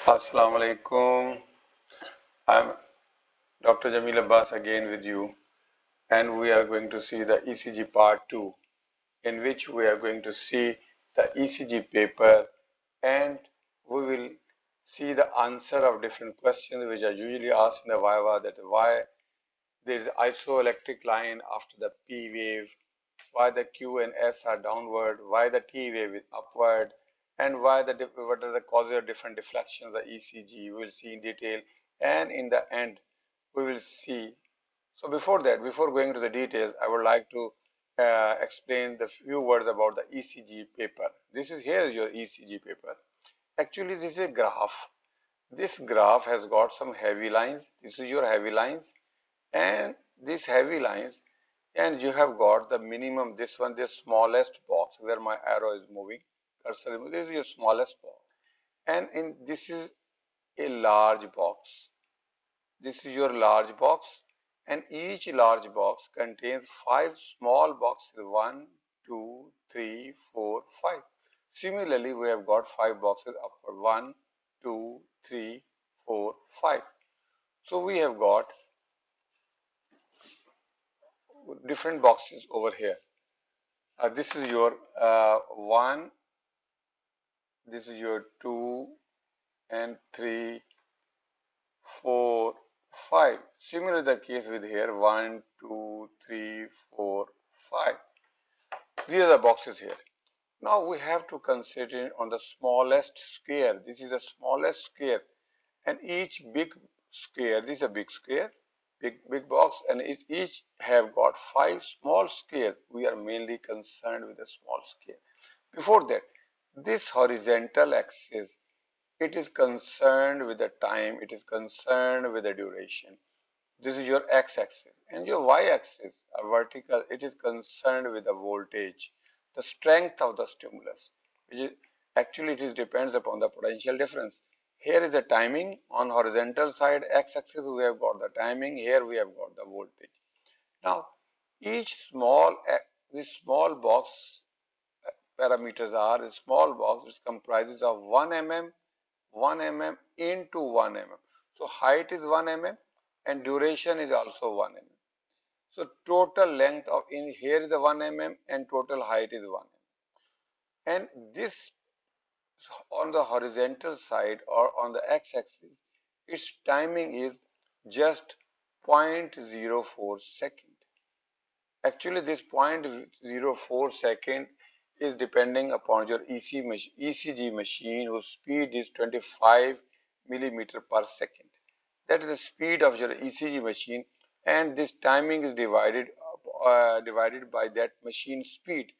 Assalamu alaikum. I'm Dr. Jamil Abbas again with you, and we are going to see the ECG part 2, in which we are going to see the ECG paper and we will see the answer of different questions which are usually asked in the Viva, that why there is isoelectric line after the P wave, why the Q and S are downward, why the T wave is upward, and what are the causes of different deflections of the ECG. We will see in detail, and in the end, we will see. So before that, before going to the details, I would like to explain the few words about the ECG paper. Here is your ECG paper. Actually, this is a graph. This graph has got some heavy lines. This is your heavy lines, and these heavy lines, and you have got the minimum, this one, this smallest box where my arrow is moving, cursor is moving. This is your smallest box, and this is a large box. This is your large box, and each large box contains 5 small boxes: 1, 2, 3, 4, 5. Similarly, we have got 5 boxes upward: 1, 2, 3, 4, 5. So we have got different boxes over here. This is your 1, this is your 2 and 3, 4, 5. Similar the case with here: 1, 2, 3, 4, 5. These are the boxes here. Now we have to consider on the smallest square. This is the smallest square, and each big square, this is a big square, big box, and each have got 5 small squares. We are mainly concerned with the small square. Before that, this horizontal axis, it is concerned with the time, it is concerned with the duration. This is your x-axis, and your y-axis, a vertical, it is concerned with the voltage, the strength of the stimulus, which is actually it is depends upon the potential difference. Here is the timing. On horizontal side x-axis we have got the timing, here we have got the voltage. Now each this small box parameters are a small box which comprises of 1 mm, 1 mm into 1 mm. So height is 1 mm and duration is also 1 mm. So total length of in here is the 1 mm and total height is 1 mm. And this on the horizontal side or on the x-axis, its timing is just 0.04 second. Actually, this 0.04 second is depending upon your ECG machine, whose speed is 25 millimeter per second. That is the speed of your ECG machine, and this timing is divided by that machine speed.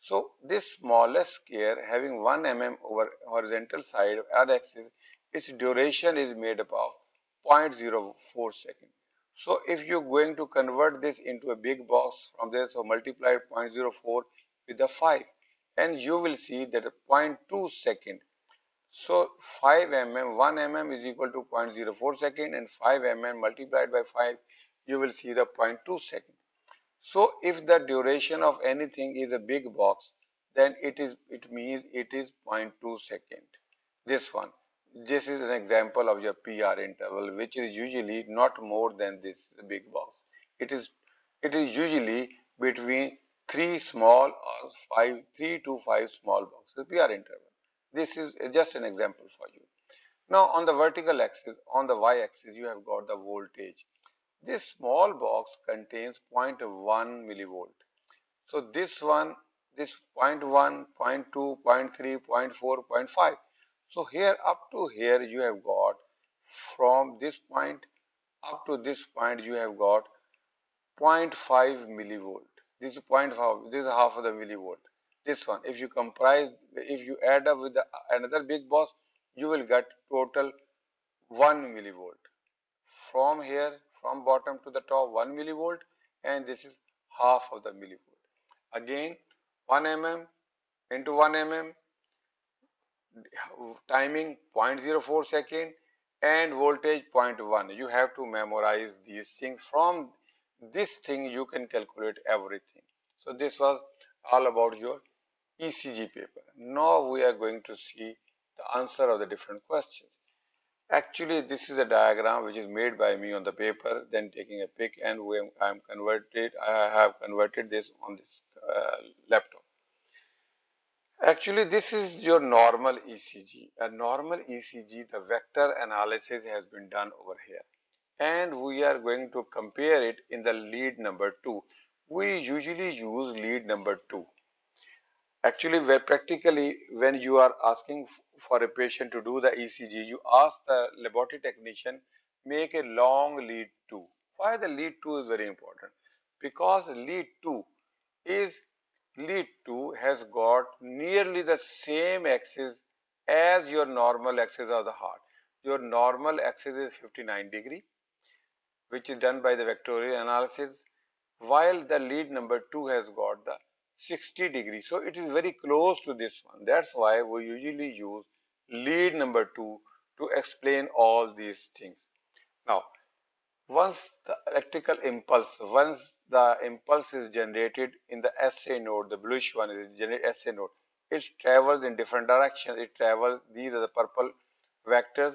So this smallest square having 1 mm over horizontal side of x-axis, its duration is made up of 0.04 second. So if you're going to convert this into a big box from there, so multiply 0.04 with the 5, and you will see that 0.2 second. So 5 mm, 1 mm is equal to 0.04 second, and 5 mm multiplied by 5, you will see the 0.2 second. So if the duration of anything is a big box, then it means it is 0.2 second. This one. This is an example of your PR interval, which is usually not more than this, the big box. It is usually between 3 to 5 small boxes, PR interval. This is just an example for you. Now on the vertical axis, on the y-axis, you have got the voltage. This small box contains 0.1 millivolt. So this one, this 0.1, 0.2, 0.3, 0.4, 0.5. So here up to here you have got, from this point up to this point you have got 0.5 millivolt. This is 0.5, this is half of the millivolt. This one, if you add up with another big box, you will get total 1 millivolt. From here, from bottom to the top, 1 millivolt, and this is half of the millivolt. Again, 1 mm into 1 mm, timing 0.04 second, and voltage 0.1. You have to memorize these things. From this thing, you can calculate everything. So this was all about your ECG paper. Now we are going to see the answer of the different questions. Actually, this is a diagram which is made by me on the paper, then taking a pic, and I have converted this on this laptop. Actually, this is your normal ECG. A normal ECG, the vector analysis has been done over here. And we are going to compare it in the lead number 2. We usually use lead number 2. Actually, where practically when you are asking for a patient to do the ECG, you ask the laboratory technician make a long lead 2. Why the lead 2 is very important? Because is lead 2 has got nearly the same axis as your normal axis of the heart. Your normal axis is 59 degree, which is done by the vectorial analysis, while the lead number 2 has got the 60 degree. So it is very close to this one. That's why we usually use lead number 2 to explain all these things. Now, once the impulse is generated in the SA node, the bluish one is generated SA node, it travels in different directions. It travels, these are the purple vectors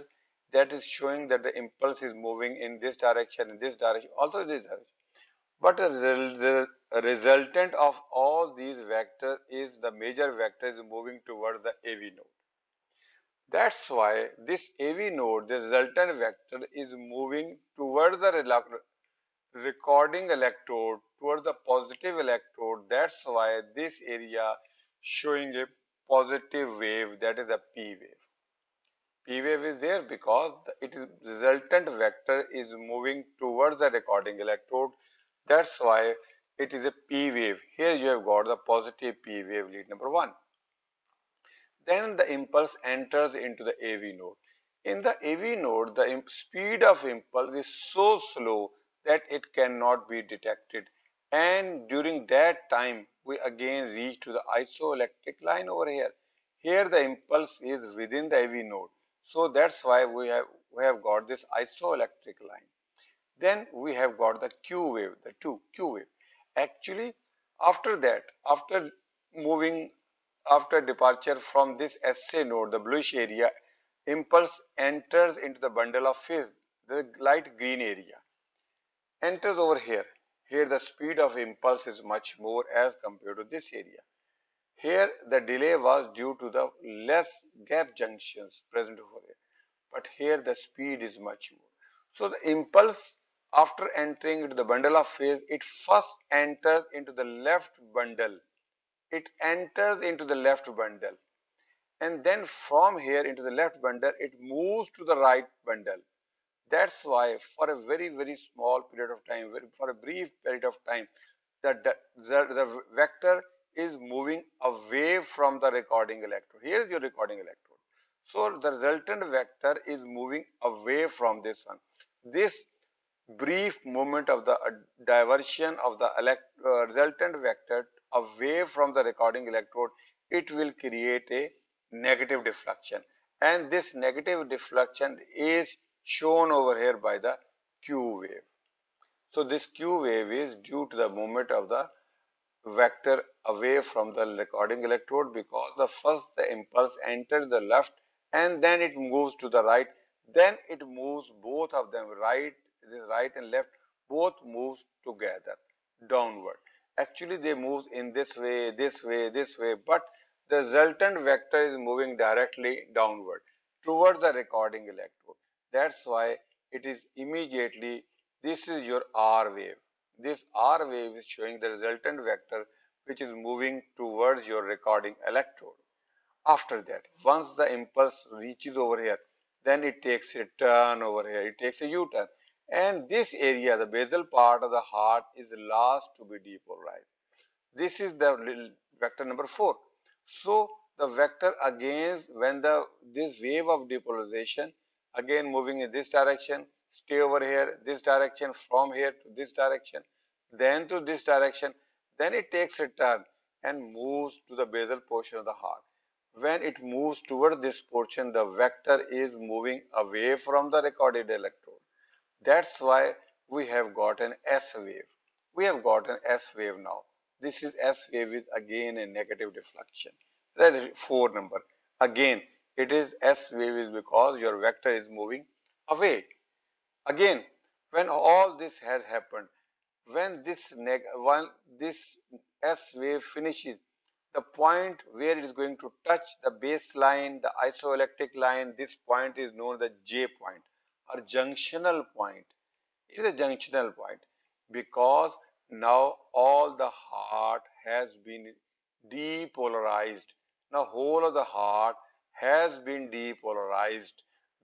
that is showing that the impulse is moving in this direction, also this direction. But the resultant of all these vectors is the major vector is moving towards the AV node. That's why this AV node, the resultant vector, is moving towards the recording electrode, towards the positive electrode. That's why this area showing a positive wave, that is a P wave. P wave is there because it is resultant vector is moving towards the recording electrode. That's why it is a P wave. Here you have got the positive P wave, lead number 1. Then the impulse enters into the AV node. In the AV node, the speed of impulse is so slow that it cannot be detected. And during that time, we again reach to the isoelectric line over here. Here the impulse is within the AV node. So that's why we have got this isoelectric line. Then we have got the Q wave, the Q wave. Actually, after that, moving, after departure from this SA node, the bluish area, impulse enters into the bundle of phase, the light green area, enters over here. Here the speed of impulse is much more as compared to this area. Here the delay was due to the less gap junctions present over here. But here the speed is much more. So the impulse, after entering into the bundle of phase, it first enters into the left bundle. It enters into the left bundle. And then from here into the left bundle, it moves to the right bundle. That's why for a very, very small period of time, for a brief period of time, the vector is moving away from the recording electrode. Here is your recording electrode. So the resultant vector is moving away from this one. This brief movement of the diversion of the resultant vector away from the recording electrode, it will create a negative deflection. And this negative deflection is shown over here by the Q wave. So this Q wave is due to the movement of the vector away from the recording electrode, because the impulse enters the left and then it moves to the right, then it moves both of them, right and left, both moves together downward. Actually they move in this way, but the resultant vector is moving directly downward towards the recording electrode. That's why it is immediately, this is your R wave. This R wave is showing the resultant vector which is moving towards your recording electrode. After that, once the impulse reaches over here, then it takes a turn over here, it takes a U-turn. And this area, the basal part of the heart, is last to be depolarized. This is the vector number 4. So the vector again, when this wave of depolarization again moving in this direction, stay over here, this direction, from here to this direction, then to this direction, then it takes a turn and moves to the basal portion of the heart. When it moves toward this portion, the vector is moving away from the recorded electrode. That's why we have got an S wave. We have got an S wave now. This is S wave is again a negative deflection. That is 4 number. Again, It is S wave is because your vector is moving away. Again, when all this has happened, when this S wave finishes, the point where it is going to touch the baseline, the isoelectric line, this point is known as the J point or junctional point. It is a junctional point because now all the heart has been depolarized. Now whole of the heart has been depolarized.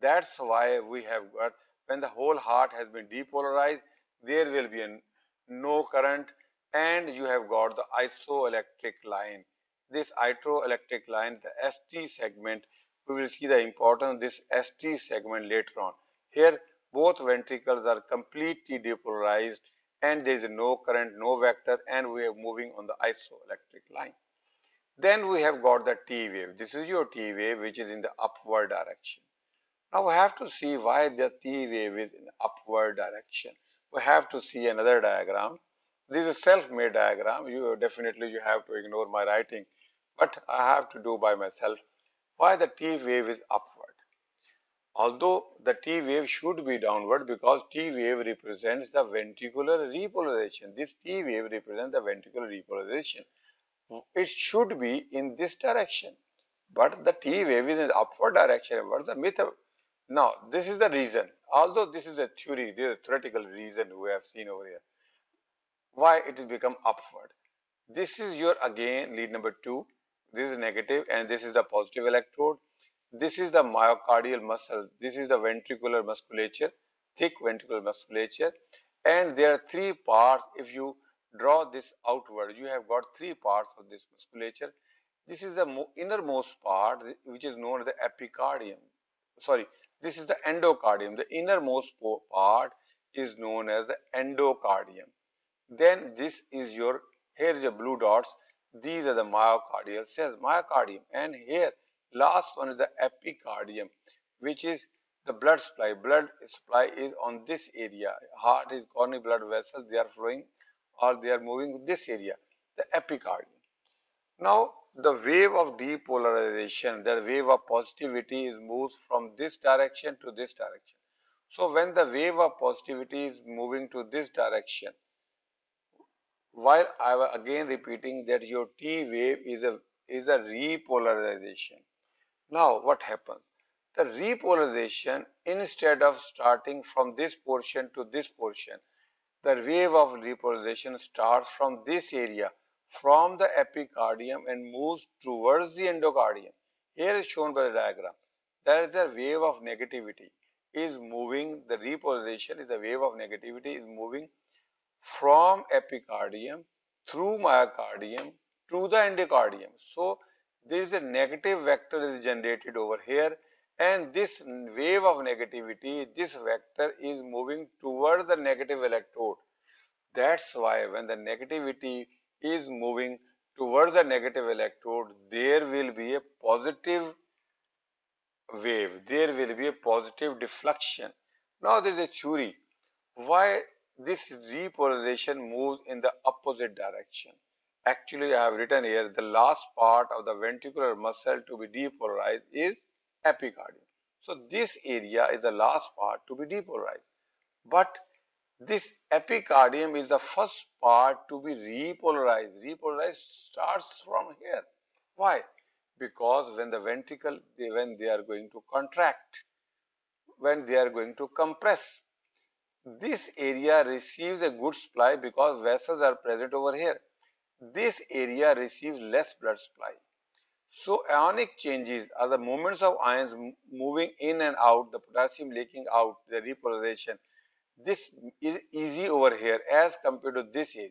That's why we have got, when the whole heart has been depolarized, there will be no current, and you have got the isoelectric line. This isoelectric line, the ST segment, we will see the importance of this ST segment later on. Here both ventricles are completely depolarized and there is no current, no vector, and we are moving on the isoelectric line. Then we have got the T wave. This is your T wave which is in the upward direction. Now we have to see why the T wave is in upward direction. We have to see another diagram. This is a self-made diagram. You have to ignore my writing, but I have to do by myself. Why the T wave is upward? Although the T wave should be downward because T wave represents the ventricular repolarization. This T wave represents the ventricular repolarization. It should be in this direction, but the T wave is in the upward direction. What is the myth? Now, this is the reason. Although this is a theory, this is a theoretical reason we have seen over here. Why it has become upward? This is your again lead number 2. This is negative and this is the positive electrode. This is the myocardial muscle. This is the ventricular musculature, thick ventricular musculature. And there are 3 parts. If you draw this outward, you have got 3 parts of this musculature. This is the innermost part, which is known as the epicardium. Sorry, this is the endocardium. The innermost part is known as the endocardium. Then this is your, here is your blue dots. These are the myocardial cells, myocardium. And here, last one is the epicardium, which is the blood supply. Blood supply is on this area. Heart is coronary blood vessels, they are flowing or they are moving in this area, the epicardium. Now, the wave of depolarization, the wave of positivity is moves from this direction to this direction. So, when the wave of positivity is moving to this direction, while I was again repeating that your T wave is a repolarization. Now what happens? The repolarization, instead of starting from this portion to this portion, the wave of repolarization starts from this area, from the epicardium and moves towards the endocardium. Here is shown by the diagram. That is the wave of negativity is moving, the repolarization is the wave of negativity is moving from epicardium through myocardium to the endocardium. So there is a negative vector is generated over here, and this wave of negativity, this vector is moving towards the negative electrode. That's why when the negativity is moving towards the negative electrode, there will be a positive wave, there will be a positive deflection. Now there is a theory why this repolarization moves in the opposite direction. Actually, I have written here the last part of the ventricular muscle to be depolarized is epicardium. So this area is the last part to be depolarized. But this epicardium is the first part to be repolarized. Repolarized starts from here. Why? Because when the ventricle, when they are going to contract, when they are going to compress, this area receives a good supply because vessels are present over here. This area receives less blood supply. So ionic changes are the movements of ions moving in and out, the potassium leaking out, the repolarization. This is easy over here as compared to this area.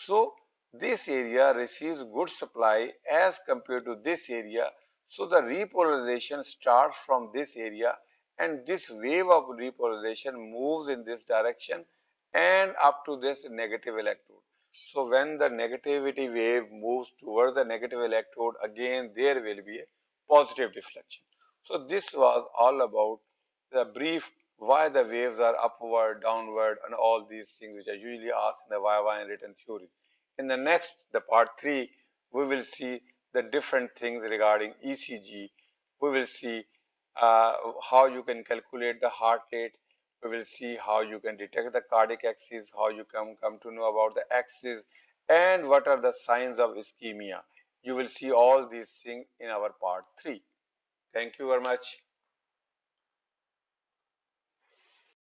So this area receives good supply as compared to this area. So the repolarization starts from this area and this wave of repolarization moves in this direction and up to this negative electrode. So when the negativity wave moves towards the negative electrode, again there will be a positive deflection. So this was all about the brief why the waves are upward, downward, and all these things which are usually asked in the YY and written theory. In the next, the part 3, we will see the different things regarding ECG, We will see how you can calculate the heart rate. We will see how you can detect the cardiac axis, how you come to know about the axis, and what are the signs of ischemia. You will see all these things in our part 3. Thank you very much.